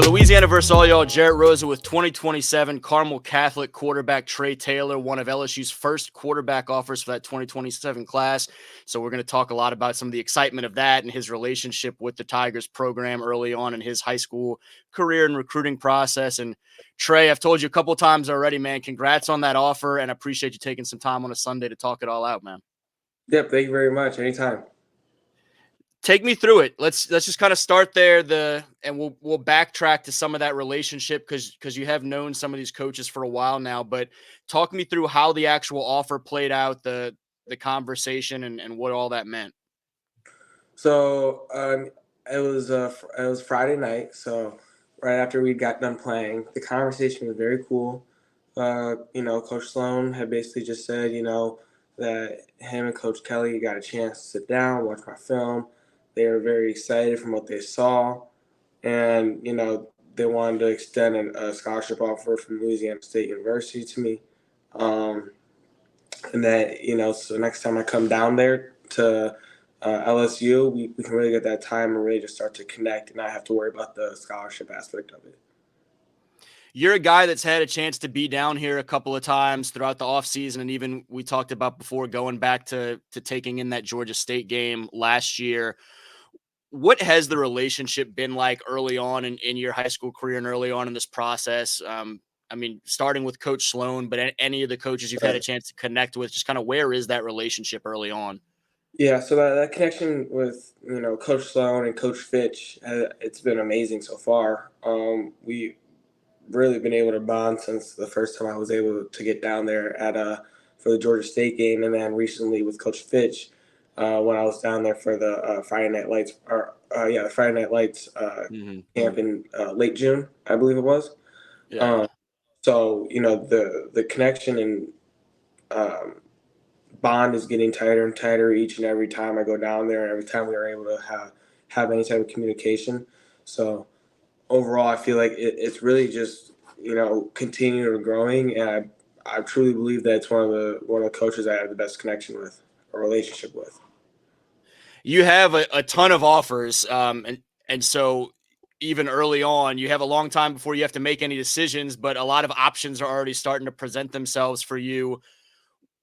For Louisiana versus all y'all, Jarrett Rosa with 2027 Carmel Catholic quarterback Trae Taylor, one of LSU's first quarterback offers for that 2027 class. So we're going to talk a lot about some of the excitement of that and his relationship with the Tigers program early on in his high school career and recruiting process. And Trae, I've told you a couple of times already, man, congrats on that offer, and I appreciate you taking some time on a Sunday to talk it all out, man. Yep, thank you very much. Anytime. Take me through it. Let's just kind of start there. And we'll backtrack to some of that relationship because you have known some of these coaches for a while now. But talk me through how the actual offer played out, the conversation, and what all that meant. So it was Friday night. So right after we got done playing, the conversation was very cool. Coach Sloan had basically just said, that him and Coach Kelly got a chance to sit down, watch my film. They were very excited from what they saw, and they wanted to extend a scholarship offer from Louisiana State University to me. And that so next time I come down there to LSU, we can really get that time and really just start to connect and not have to worry about the scholarship aspect of it. You're a guy that's had a chance to be down here a couple of times throughout the offseason, and even we talked about before going back to taking in that Georgia State game last year. What has the relationship been like early on in your high school career and early on in this process? Starting with Coach Sloan, but any of the coaches you've had a chance to connect with, just kind of where is that relationship early on? Yeah, so that connection with Coach Sloan and Coach Fitch, it's been amazing so far. We really been able to bond since the first time I was able to get down there for the Georgia State game, and then recently with Coach Fitch when I was down there for the Friday Night Lights the Friday Night Lights camp in late June, I believe it was. Yeah. So the connection and bond is getting tighter and tighter each and every time I go down there, and every time we are able to have any type of communication. So overall, I feel like it's really just continuing growing, and I truly believe that it's one of the coaches I have the best connection with, or relationship with. You have a ton of offers, and so even early on, you have a long time before you have to make any decisions, but a lot of options are already starting to present themselves for you.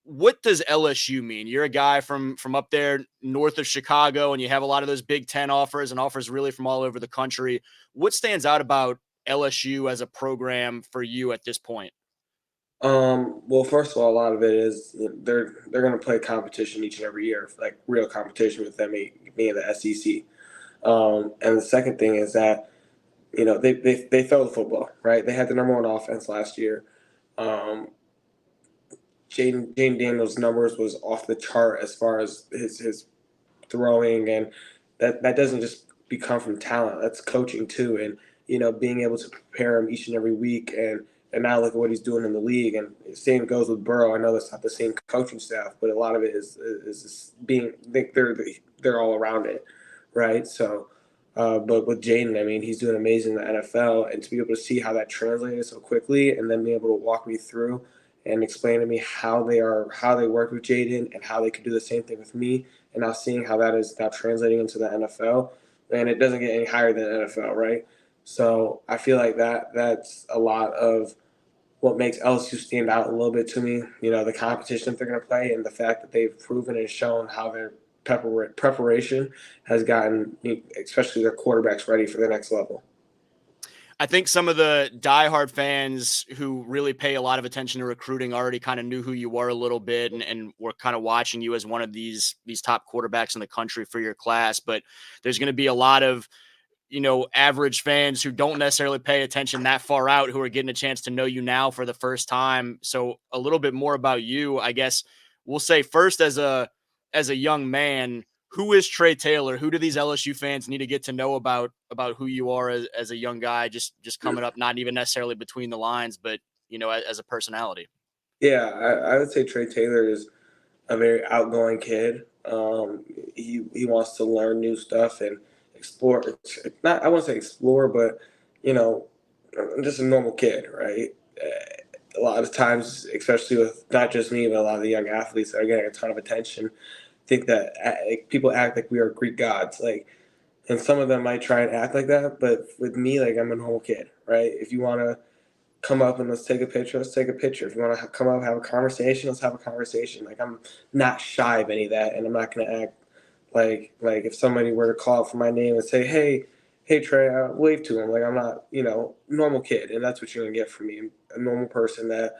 What does LSU mean? You're a guy from up there north of Chicago, and you have a lot of those Big Ten offers and offers really from all over the country. What stands out about LSU as a program for you at this point? Well, first of all, a lot of it is they're going to play competition each and every year, like real competition with them being the SEC. And the second thing is that they throw the football, right? They had the number one offense last year. Jaden Daniels' numbers was off the chart as far as his throwing, and that doesn't just come from talent. That's coaching too, and being able to prepare him each and every week, and now look at what he's doing in the league. And the same goes with Burrow. I know that's not the same coaching staff, but a lot of it is being they're all around it, right? So. But with Jaden, I mean, he's doing amazing in the NFL, and to be able to see how that translated so quickly, and then be able to walk me through and explain to me how they work with Jaden and how they could do the same thing with me, and now seeing how that is now translating into the NFL, and it doesn't get any higher than the NFL, right? So I feel like that's a lot of what makes LSU stand out a little bit to me. The competition that they're going to play, and the fact that they've proven and shown how their preparation has gotten, especially their quarterbacks, ready for the next level. I think some of the diehard fans who really pay a lot of attention to recruiting already kind of knew who you were a little bit, and were kind of watching you as one of these top quarterbacks in the country for your class. But there's going to be a lot of average fans who don't necessarily pay attention that far out, who are getting a chance to know you now for the first time. So a little bit more about you, I guess we'll say first as a young man, who is Trae Taylor? Who do these LSU fans need to get to know about who you are as a young guy, just coming up, not even necessarily between the lines, but as a personality? Yeah, I would say Trae Taylor is a very outgoing kid. He wants to learn new stuff and explore. Not I won't say explore, but I'm just a normal kid, right? A lot of times, especially with not just me, but a lot of the young athletes that are getting a ton of attention, think that people act like we are Greek gods. Like And some of them might try and act like that, but with me, like I'm a normal kid, right? If you want to come up and let's take a picture, let's take a picture. If you want to come up, have a conversation, let's have a conversation. Like I'm not shy of any of that, and I'm not going to act like if somebody were to call for my name and say, hey Trae, wave to him. Like I'm not, normal kid, and that's what you're gonna get from me. A normal person that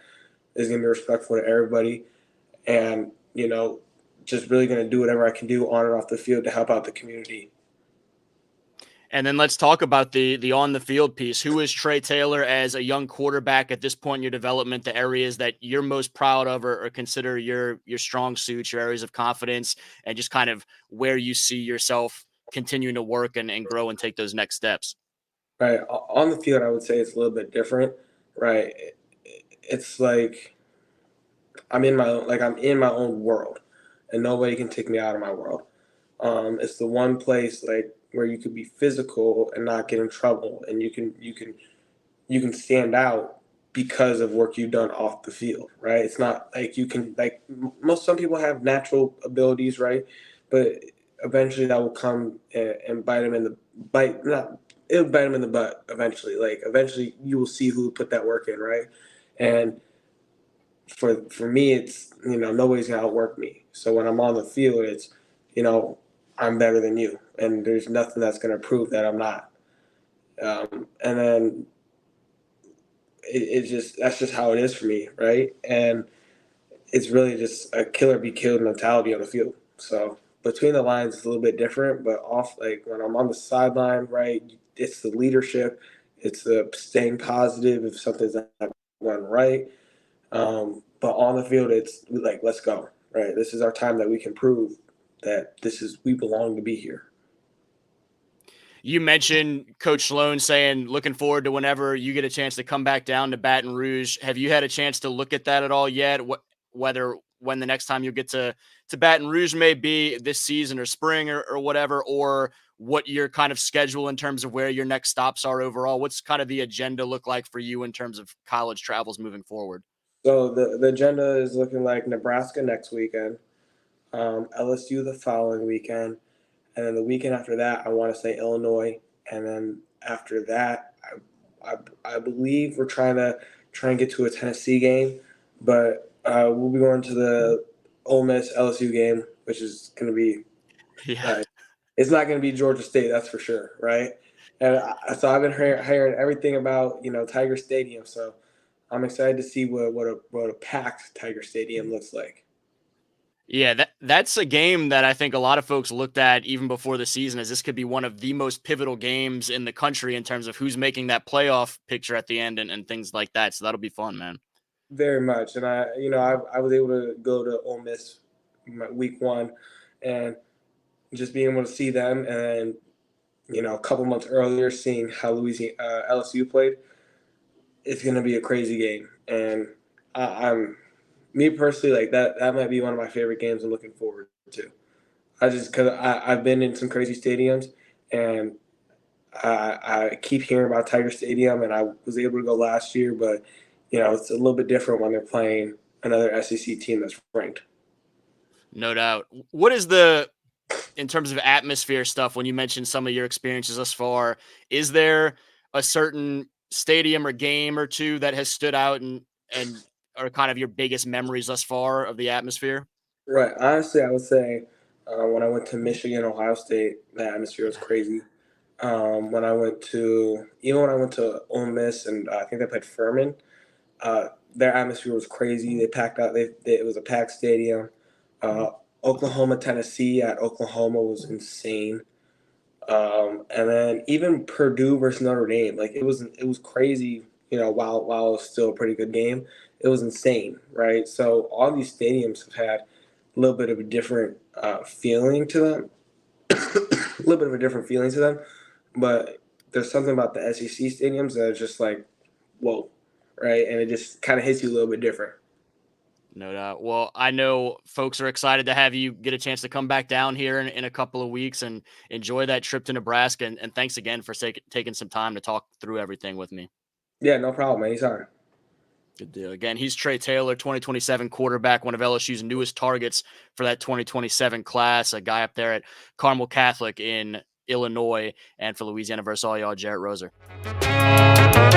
is gonna be respectful to everybody, and just really gonna do whatever I can do on and off the field to help out the community. And then let's talk about the on the field piece. Who is Trae Taylor as a young quarterback at this point in your development? The areas that you're most proud of, or consider your strong suits, your areas of confidence, and just kind of where you see yourself continuing to work and grow and take those next steps. Right on the field, I would say it's a little bit different. Right, it's like I'm in my own world, and nobody can take me out of my world. It's the one place like where you could be physical and not get in trouble, and you can stand out because of work you've done off the field, right? It's not like you can like some people have natural abilities, right? But eventually that will come and bite them in the bite not it'll bite them in the butt eventually. Like eventually you will see who put that work in, right? And for me, it's nobody's gonna outwork me. So when I'm on the field, it's you know I'm better than you, and there's nothing that's gonna prove that I'm not. And then it just that's just how it is for me, right? And it's really just a killer be killed mentality on the field. So between the lines, it's a little bit different, but off like when I'm on the sideline, right? It's the leadership, it's the staying positive if something's not going right. But on the field, it's like let's go, right? This is our time that we can prove that we belong to be here. You mentioned Coach Sloan saying looking forward to whenever you get a chance to come back down to Baton Rouge. Have you had a chance to look at that at all yet? Whether when the next time you'll get to Baton Rouge may be this season or spring or whatever, or what your kind of schedule in terms of where your next stops are overall? What's kind of the agenda look like for you in terms of college travels moving forward? So the agenda is looking like Nebraska next weekend, LSU the following weekend, and then the weekend after that, I want to say Illinois, and then after that, I believe we're try and get to a Tennessee game, but we'll be going to the Ole Miss LSU game, which is going to be Yeah. uh, it's not going to be Georgia State, that's for sure, right? And so I've been hearing everything about Tiger Stadium, so I'm excited to see what a packed Tiger Stadium looks like. Yeah, that's a game that I think a lot of folks looked at even before the season as this could be one of the most pivotal games in the country in terms of who's making that playoff picture at the end and things like that. So that'll be fun, man. Very much, and I was able to go to Ole Miss week one, and just being able to see them, and a couple months earlier seeing how Louisiana LSU played, it's going to be a crazy game, and I'm me personally like that might be one of my favorite games I'm looking forward to. I just because I've been in some crazy stadiums, and I keep hearing about Tiger Stadium, and I was able to go last year, but it's a little bit different when they're playing another SEC team that's ranked. No doubt. What is the in terms of atmosphere stuff when you mentioned some of your experiences thus far, is there a certain stadium or game or two that has stood out and are kind of your biggest memories thus far of the atmosphere? Right. Honestly, I would say when I went to Michigan, Ohio State, the atmosphere was crazy. When I went to Ole Miss, and I think they played Furman, their atmosphere was crazy. They packed out. It was a packed stadium. Uh, Oklahoma, Tennessee at Oklahoma was insane. And then even Purdue versus Notre Dame, like it was crazy. While it was still a pretty good game, it was insane, right? So all these stadiums have had a little bit of a different feeling to them, a little bit of a different feeling to them. But there's something about the SEC stadiums that are just like, whoa, right? And it just kind of hits you a little bit different. No doubt. Well, I know folks are excited to have you get a chance to come back down here in a couple of weeks and enjoy that trip to Nebraska. And thanks again for taking some time to talk through everything with me. Yeah, no problem. Anytime. Good deal. Again, he's Trae Taylor, 2027 quarterback, one of LSU's newest targets for that 2027 class, a guy up there at Carmel Catholic in Illinois. And for Louisiana versus all y'all, Jarrett Roser.